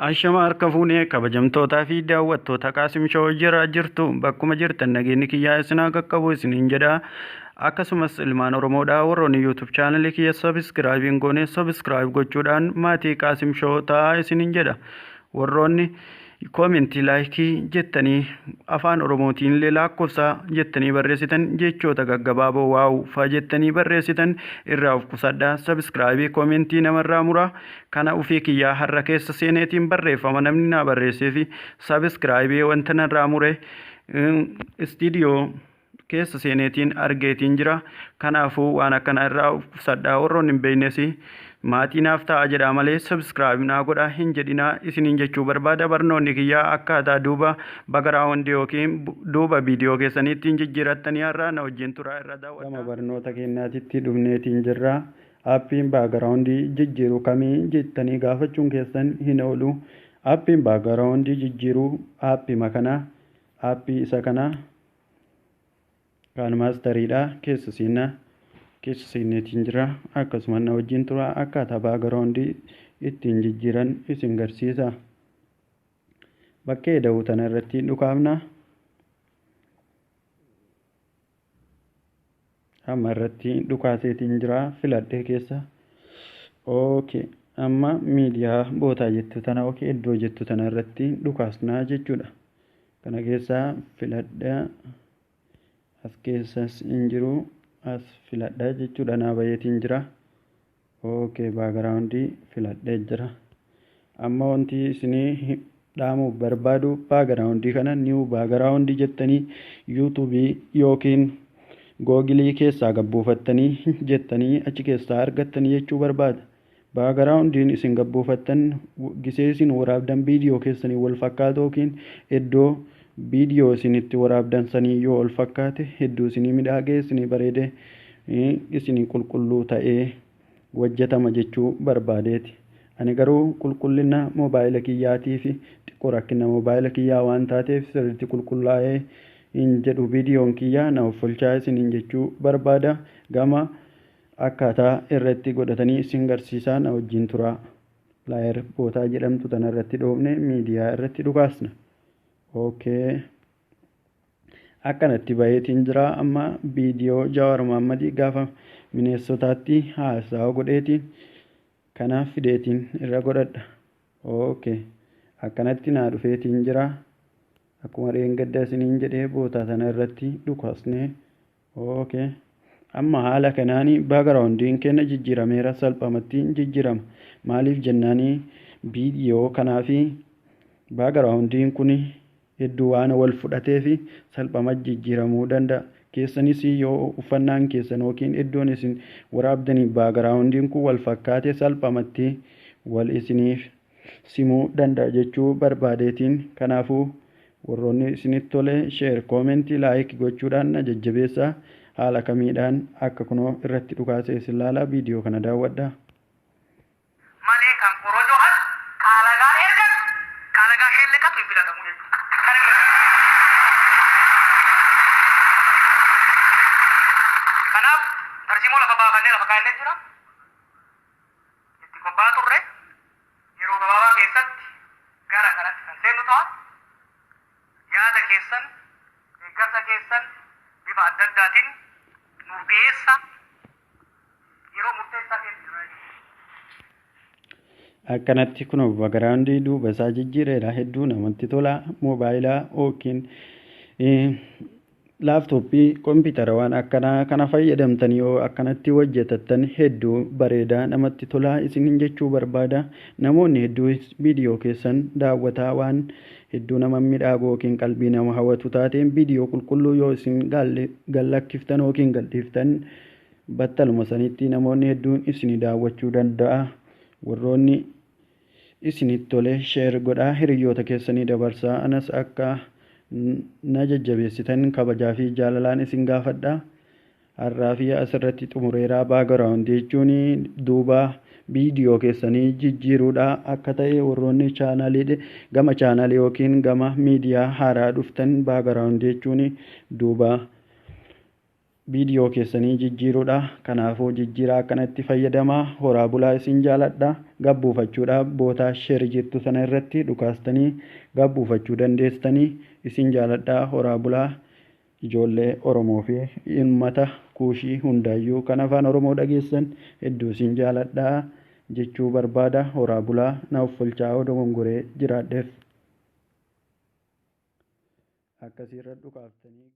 Ashama harka fuunee kabajamtootaa fi daawwattoota Qaasim Shoo jira jirtu bakkuma jirtan nageenyi kiyyaa isin haa qaqqabu isiniin jedha. Akkasumas ilmaan Oromoodhaa warroonni YouTube channel kiyya subscribe goone subscribe gochuudhaan maatii Qaasim Shoo ta'aa isiniin jedha. Warroonni commenti like jettanii afaan Oromootiin illee lakkoofsa jettanii barreessitan jechoota gaggabaaboo waaw fa jettanii barreessitan irraa of qusadhaa. Subscribe commenti namarraa mura kana ufii kiyyaa har'a keessa seeneetiin barreeffama namni na barreessee fi subscribe wanta narraa mure studio keessa seeneetiin argeetiin jira. Kanaafuu waan akkana irraa of qusadhaa. Warroonni hin beeknes maatii naaf ta'a jedha malee subscribe naa godha hin jedhina isiniin jechuu barbaada. Barnoonni kiyyaa akkaataa duuba background yookiin duuba viidiyoo keessaniitiin jijjiirattanii har'a na wajjin tura irra daawwadha. Gama barnoota keenyaatitti dhufneetiin jirra. Aappiin background jijjiiru kamii jettanii gaafachuun keessan hin oolu. Aappiin background jijjiiru aappii makana aappii isa kana kan maastariidha keessa seeneetiin jira. Akkasuma na wajjin tura akkaataa background ittiin jijjiiran isin garsiisa. Bakkee da'uu tana irratti dhukaafna. Amma irratti dhukaaseetiin jira filadhee keessa. Okay. Amma miidiyaa bootaa jettu tana iddoo jettu tana irratti dhukaasnaa jechuudha. Kana keessaa filadhaa as keessas hin jiru. As filadhaa jechuudha naa bayeetiin jira. Okay, background filadhee jira. Amma wanti isinii dhaamuuf barbaadu background kana new background jettanii YouTube yookiin Google keessaa gabbuufattanii jettanii achi keessaa argattanii jechuu barbaada. Background isin gabbuufattan gisee isin waraabdan viidiyoo keessanii wal fakkaatu yookiin iddoo viidiyoo isinitti waraabdan sanii yoo wal fakkaate hedduu isinii midhaagee isinii bareede isinii qulqulluu ta'ee hojjetama jechuu barbaadeeti. Ani garuu qulqullina moobaayila kiyyaatii fi xiqqoo rakkina moobaayila kiyyaa waan taateef sirriitti qulqullaa'ee hin jedhu viidiyoon kiyyaa na offolchaa isiniin jechuu barbaada. Gama akkaataa irratti godhatanii isin garsiisaa na wajjin tura. Laayer bootaa jedhamtu tana irratti dhoofne miidiyaa irratti dhukaasna. Okay. Akkanatti bayeetiin jira. Amma viidiyoo Jawaar Mohammadii gaafa Minnesotaatti haasawa godheetiin kanaaf fideetiin irra godhadha. Okay. Akkanatti naa dhufeetiin jira. Akkuma dheengadda isiniin jedhee bootaa sana irratti dhukaasne. Okay. Amma haala kanaanii backgroundiin keenya jijjiirameera salphamatti jijjiirama. Maaliif jennaanii viidiyoo kanaafi backgroundiin kuni hedduu waan wal fudhatee fi salphama jijjiiramuu danda'a. Keessanis yoo uffannaan keessan yookiin iddoon isin waraabdanii backgroundiin kun wal fakkaate salphamatti wal isiniif simuu danda'a jechuu barbaadeetiin. Kanaafuu warroonni isinitti tole share comment like gochuudhaan na jajjabeessaa. Haala kamiidhaan akka kunoo irratti dhukaasee isin ilaalaa viidiyoo kana daawwadha. Malee kan korojohan kaalagaa ergan kaalagaa sheelleqatu hin filatamu jechuudha. Kanaaf tarsiimoo lafa baafannee lafa kaa'annee jira. Itti qophaa'aa turre yeroo gabaabaa keessatti gara kanatti kan seennu ta'a. Yaada keessan deeggarsa keessan bifa adda addaatiin nuuf dhiyeessa. Yeroo murteessaa keessa akkanatti kun background duuba isaa jijjiireera hedduu namatti tola. Moobaayilaa yookiin laaptooppii kompiitara waan akkanaa kana fayyadamtan yoo akkanatti hojjetattan hedduu bareedaa namatti tola isiniin jechuu barbaada. Namoonni hedduu viidiyoo keessan daawwataa waan hedduu nama midhaagu yookiin qalbii nama hawwatu taateen viidiyoo qulqulluu yoo isin gallakkiftan yookiin gadhiiftan battaluma sanitti namoonni hedduun isin daawwachuu danda'a. Warroonni isinitti tole share godhaa hiriyoota keessanii dabarsaa. Anas akka na jajjabeessitan kabajaa fi jaalalaan isin gaafadha. Har'aa fi asirratti xumureeraa background jechuun duuba viidiyoo keessanii jijjiiruudha akka ta'e warroonni chaanalii gama chaanalii yookiin gama miidiyaa haaraa dhuftan background jechuun duuba viidiyoo keessanii jijjiiruudha. Kanaafuu jijjiiraa akkanatti fayyadamaa. Horaa bulaa isin jaaladha. Gabbuufachuudhaaf bootaa sheer jettu sana irratti dhukaastanii gabbuufachuu dandeessanii. Isin jaaladha. Horaa bulaa ijoollee Oromoo fi uummata kuushii hundaayyuu kan afaan Oromoo dhageessan hedduu isin jaaladha jechuu barbaada. Horaa bulaa na uffolchaa dogongoree jiraadheef akkasiirra dhukaaftanii